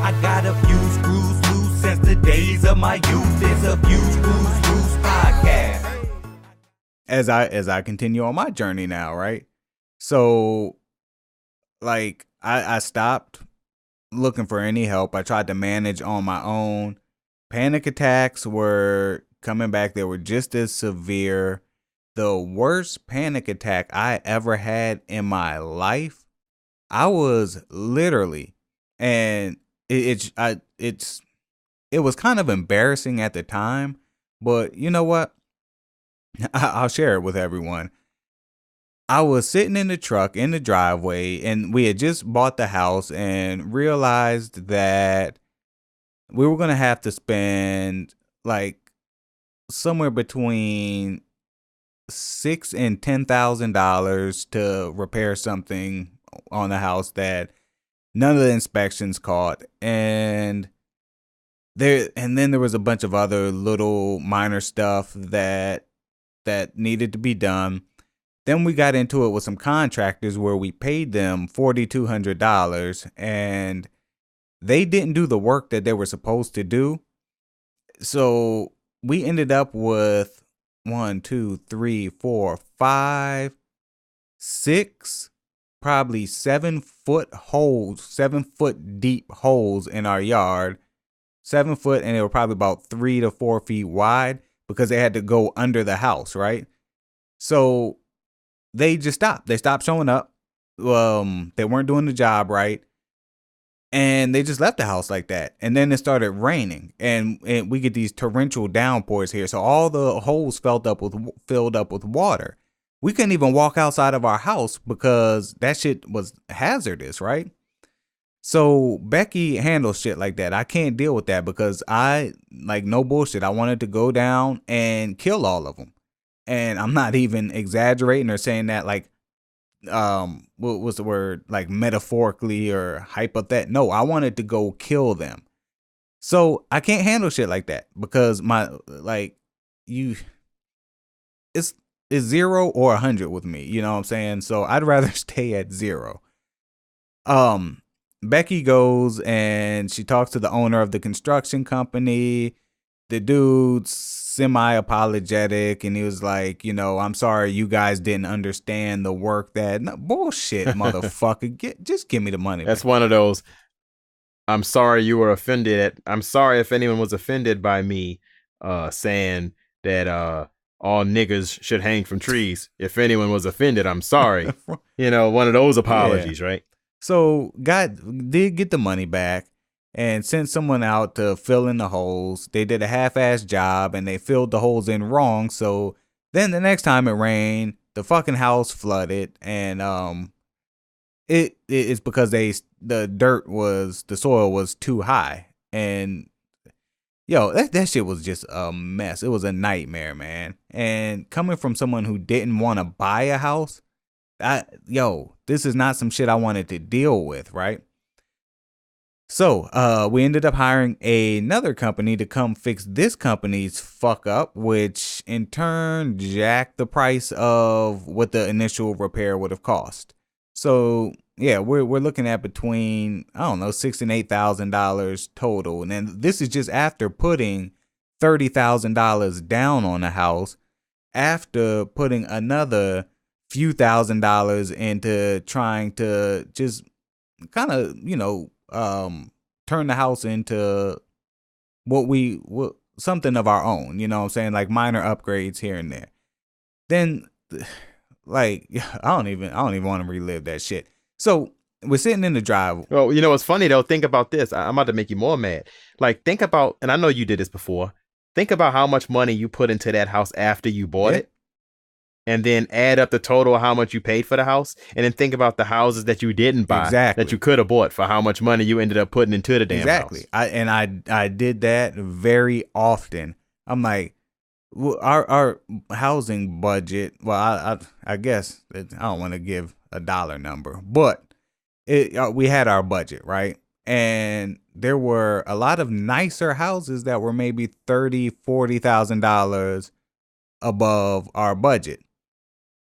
I got a few screws loose since the days of my youth. It's a Few Screws Loose podcast. As I continue on my journey now, right? So, like, I stopped looking for any help. I tried to manage on my own. Panic attacks were coming back. They were just as severe. The worst panic attack I ever had in my life, I was literally, and it was kind of embarrassing at the time, but you know what? I'll share it with everyone. I was sitting in the truck in the driveway, and we had just bought the house and realized that we were going to have to spend like somewhere between $6,000 and $10,000 to repair something on the house that none of the inspections caught. And then there was a bunch of other little minor stuff that needed to be done. Then we got into it with some contractors where we paid them $4,200 and they didn't do the work that they were supposed to do. So we ended up with 1, 2, 3, 4, 5, 6, probably 7-foot holes, 7-foot deep holes in our yard. 7 foot, and they were probably about 3 to 4 feet wide because they had to go under the house, right? So they just stopped. They stopped showing up. They weren't doing the job right. And they just left the house like that. And then it started raining. And we get these torrential downpours here. So all the holes filled up with water. We couldn't even walk outside of our house because that shit was hazardous, right? So Becky handles shit like that. I can't deal with that because no bullshit, I wanted to go down and kill all of them. And I'm not even exaggerating or saying that like, what was the word? Like metaphorically or hypothetically. No, I wanted to go kill them. So I can't handle shit like that because it's 0 or 100 with me. You know what I'm saying? So I'd rather stay at 0. Becky goes and she talks to the owner of the construction company. The dude's semi-apologetic, and he was like, I'm sorry you guys didn't understand the work that... No, bullshit, motherfucker. Just give me the money. That's one of those, I'm sorry you were offended. I'm sorry if anyone was offended by me saying that all niggas should hang from trees. If anyone was offended, I'm sorry. One of those apologies, right? So God did get the money back and sent someone out to fill in the holes. They did a half-assed job and they filled the holes in wrong. So then the next time it rained, the fucking house flooded, and it's because the soil was too high. And that shit was just a mess. It was a nightmare, man. And coming from someone who didn't want to buy a house, this is not some shit I wanted to deal with, right? So, we ended up hiring another company to come fix this company's fuck up, which in turn jacked the price of what the initial repair would have cost. So, yeah, we're looking at between, $6,000 and $8,000 total. And then this is just after putting $30,000 down on the house, after putting another few $1,000s into trying to just kind of, turn the house into something of our own, you know what I'm saying? Like minor upgrades here and there. Then I don't even want to relive that shit. So we're sitting in the drive. Well, what's funny though, think about this. I'm about to make you more mad. Like think about, and I know you did this before, think about how much money you put into that house after you bought it. And then add up the total of how much you paid for the house. And then think about the houses that you didn't buy that you could have bought for how much money you ended up putting into the damn house. I did that very often. I'm like, our housing budget, well, I guess, I don't want to give a dollar number, but we had our budget, right? And there were a lot of nicer houses that were maybe $30,000, $40,000 above our budget.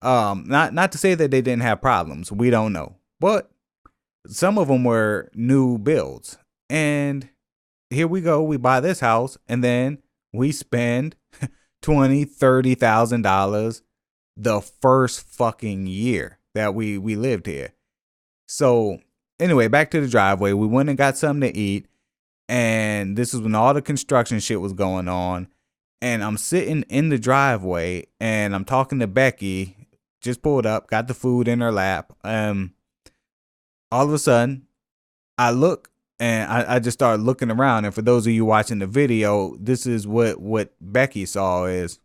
Not to say that they didn't have problems. We don't know. But some of them were new builds. And here we go. We buy this house, and then we spend $20,000-$30,000 the first fucking year that we lived here. So anyway, back to the driveway. We went and got something to eat, and this is when all the construction shit was going on. And I'm sitting in the driveway, and I'm talking to Becky. Just pulled up, got the food in her lap. All of a sudden, I look, and I just started looking around. And for those of you watching the video, this is what Becky saw is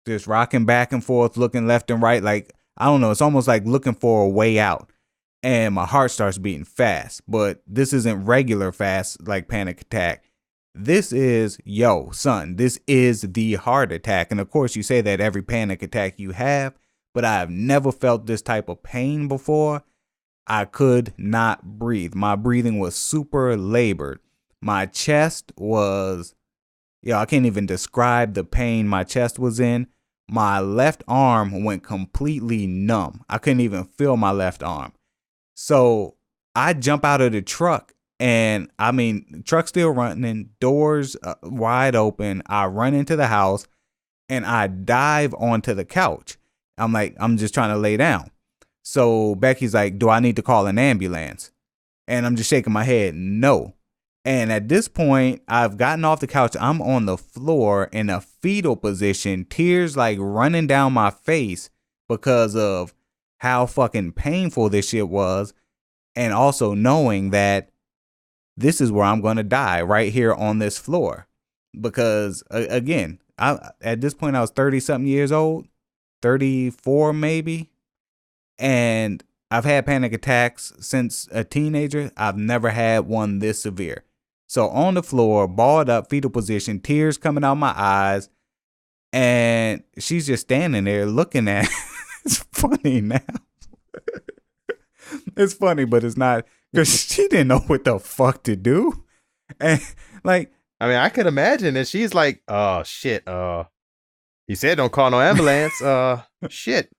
just rocking back and forth, looking left and right. Like, I don't know, it's almost like looking for a way out. And my heart starts beating fast. But this isn't regular fast like panic attack. This is, yo, son, this is the heart attack. And of course, you say that every panic attack you have, but I have never felt this type of pain before. I could not breathe. My breathing was super labored. My chest was, I can't even describe the pain my chest was in. My left arm went completely numb. I couldn't even feel my left arm. So I jump out of the truck, and I mean, the truck's still running, doors wide open. I run into the house, and I dive onto the couch. I'm like, I'm just trying to lay down. So Becky's like, do I need to call an ambulance? And I'm just shaking my head, no. And at this point, I've gotten off the couch. I'm on the floor in a fetal position, tears like running down my face because of how fucking painful this shit was. And also knowing that this is where I'm going to die, right here on this floor. Because again, at this point I was 30 something years old, 34 maybe. And I've had panic attacks since a teenager. I've never had one this severe. So on the floor, balled up, fetal position, tears coming out my eyes. And she's just standing there looking at. It's funny now. It's funny, but it's not, because she didn't know what the fuck to do. And like, I mean, I could imagine that she's like, oh shit, you said don't call no ambulance. Shit,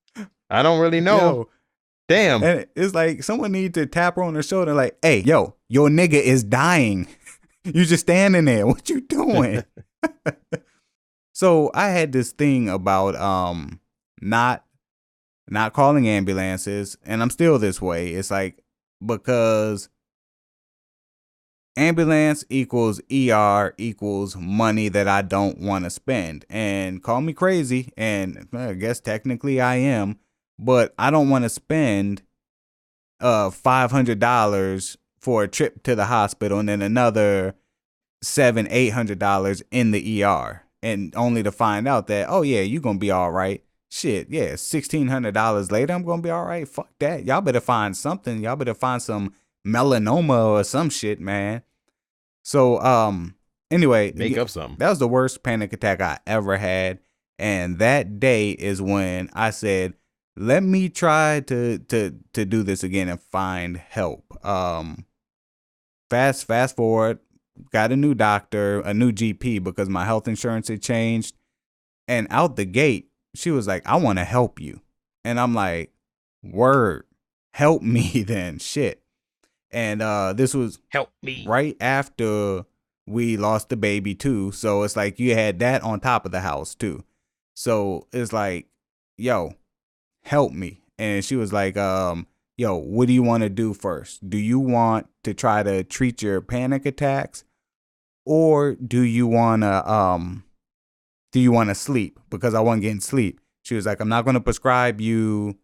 I don't really know. Yo, damn. And it's like someone need to tap her on the shoulder, like, hey, yo, your nigga is dying. You just standing there. What you doing? So I had this thing about not calling ambulances, and I'm still this way. It's like, because ambulance equals ER equals money that I don't want to spend. And call me crazy, and I guess technically I am, but I don't want to spend $500 for a trip to the hospital and then another $700-$800 in the ER, and only to find out that, oh yeah, you're gonna be all right. Shit, yeah, $1,600 later, I'm gonna be all right. Fuck that. Y'all better find something. Y'all better find some melanoma or some shit, man. So, anyway, Make up something. That was the worst panic attack I ever had, and that day is when I said, let me try to do this again and find help. Fast forward, got a new doctor, a new GP, because my health insurance had changed, and out the gate, she was like, I want to help you. And I'm like, word, help me then, shit. And this was help me right after we lost the baby too. So it's like you had that on top of the house too. So it's like, yo, help me. And she was like, yo, what do you want to do first? Do you want to try to treat your panic attacks, or do you want to sleep? Because I wasn't getting sleep. She was like, I'm not going to prescribe you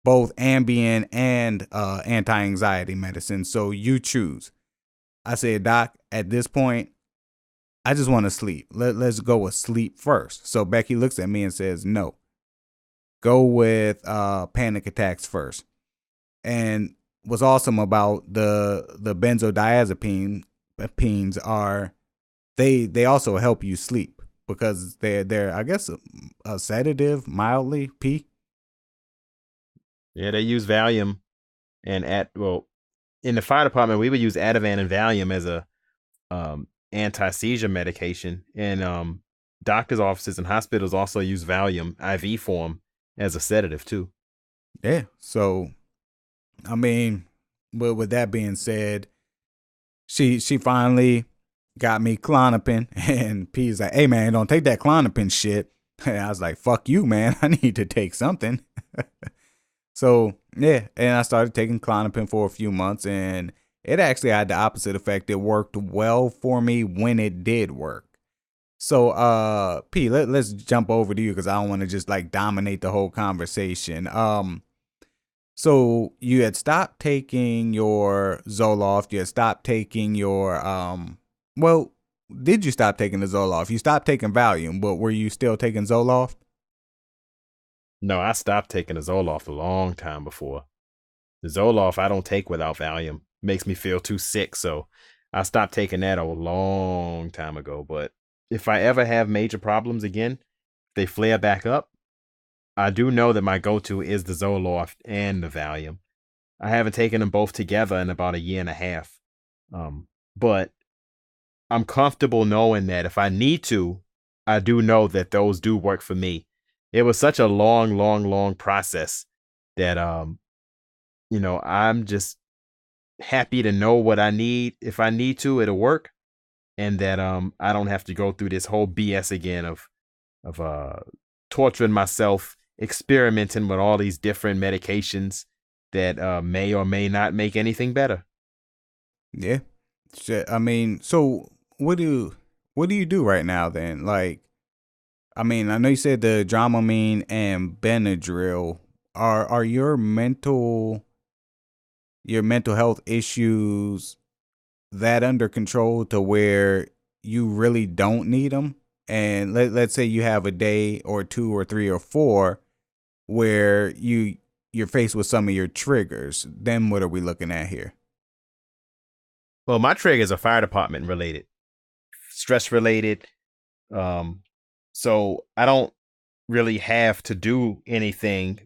both Ambien and anti-anxiety medicine, so you choose. I said, Doc, at this point, I just want to sleep. Let's go with sleep first. So Becky looks at me and says, no, go with panic attacks first. And what's awesome about the benzodiazepines are they also help you sleep, because they're I guess a sedative, mildly. Yeah, they use Valium, and in the fire department we would use Ativan and Valium as a anti-seizure medication, and doctors' offices and hospitals also use Valium IV form as a sedative too. Yeah, so I mean, but with that being said, she finally got me Clonopin, and P's like, "Hey man, don't take that Clonopin shit." And I was like, "Fuck you, man. I need to take something." So yeah, and I started taking Clonopin for a few months, and it actually had the opposite effect. It worked well for me when it did work. So P, let's jump over to you because I don't want to just like dominate the whole conversation. So you had stopped taking your Zoloft, you had stopped taking your well, did you stop taking the Zoloft? You stopped taking Valium, but were you still taking Zoloft? No, I stopped taking the Zoloft a long time before. The Zoloft I don't take without Valium. Makes me feel too sick, so I stopped taking that a long time ago. But if I ever have major problems again, they flare back up, I do know that my go-to is the Zoloft and the Valium. I haven't taken them both together in about a year and a half. But I'm comfortable knowing that if I need to, I do know that those do work for me. It was such a long, long, long process that I'm just happy to know what I need. If I need to, it'll work. And that I don't have to go through this whole BS again of torturing myself, experimenting with all these different medications that may or may not make anything better. Yeah. Shit. I mean, so what do you do right now then? Like, I mean, I know you said the Dramamine and Benadryl. Are your mental health issues that under control to where you really don't need them? And let's say you have a day or two or three or four where you're faced with some of your triggers. Then what are we looking at here? Well, my triggers are fire department related, stress related. Um, so I don't really have to do anything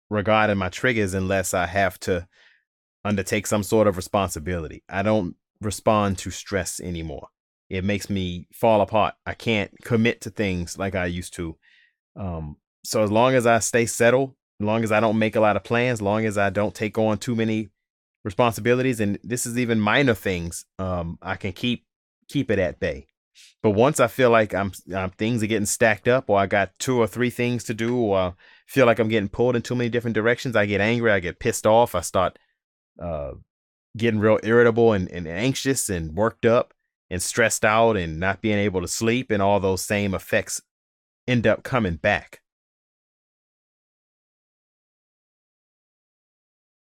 regarding my triggers unless I have to undertake some sort of responsibility. I don't respond to stress anymore. It makes me fall apart. I can't commit to things like I used to. So as long as I stay settled, as long as I don't make a lot of plans, as long as I don't take on too many responsibilities, and this is even minor things, I can keep it at bay. But once I feel like things are getting stacked up, or I got two or three things to do, or I feel like I'm getting pulled in too many different directions, I get angry, I get pissed off, I start uh, getting real irritable and anxious and worked up and stressed out and not being able to sleep, and all those same effects end up coming back.